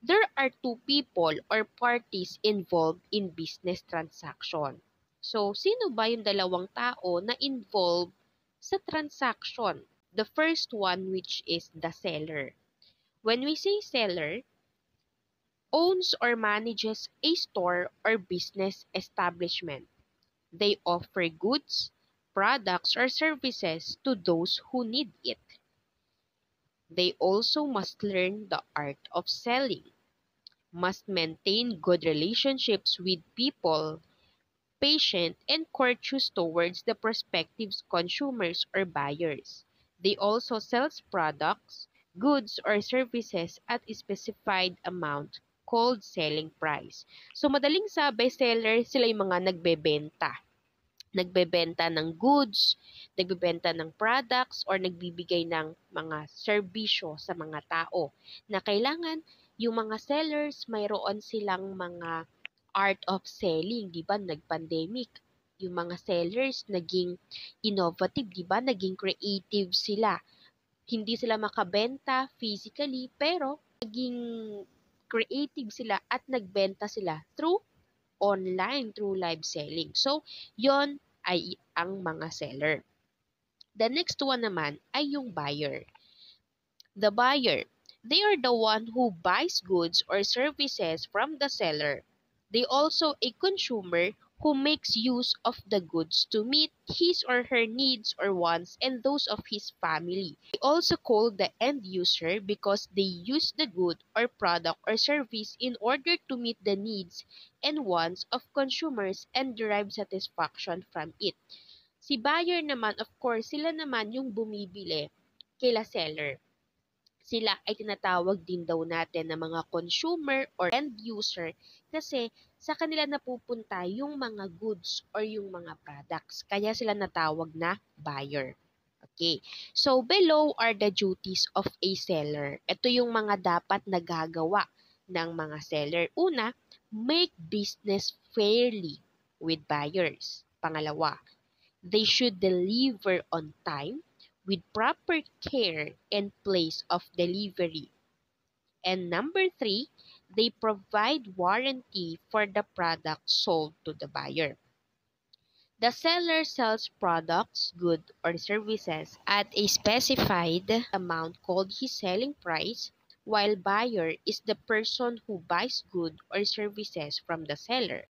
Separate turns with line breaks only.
There are two people or parties involved in business transaction. So, sino ba yung dalawang tao na involved sa transaction? The first one, which is the seller. When we say seller, owns or manages a store or business establishment. They offer goods, products, or services to those who need it. They also must learn the art of selling, must maintain good relationships with people, patient and courteous towards the prospective consumers or buyers. They also sell products, goods, or services at a specified amount called selling price. So madaling sabi, seller, sila yung mga nagbebenta. Nagbebenta ng goods, nagbebenta ng products, or nagbibigay ng mga serbisyo sa mga tao na kailangan yung mga sellers, mayroon silang mga art of selling, 'di ba? Nag-pandemic, yung mga sellers naging innovative, 'di ba? Naging creative sila. Hindi sila makabenta physically, pero naging creative sila at nagbenta sila through online, through live selling. So, yon ay ang mga seller. The next one naman ay yung buyer. The buyer, they are the one who buys goods or services from the seller. They also a consumer who makes use of the goods to meet his or her needs or wants and those of his family. They also called the end user because they use the good or product or service in order to meet the needs and wants of consumers and derive satisfaction from it. Si buyer naman, of course, sila naman yung bumibili kila seller. Sila ay tinatawag din daw natin na mga consumer or end user kasi sa kanila napupunta yung mga goods or yung mga products. Kaya sila natawag na buyer. Okay. So, below are the duties of a seller. Ito yung mga dapat nagagawa ng mga seller. Una, make business fairly with buyers. Pangalawa, they should deliver on time with proper care and place of delivery. And number three, they provide warranty for the product sold to the buyer. The seller sells products, goods, or services at a specified amount called his selling price, while buyer is the person who buys goods or services from the seller.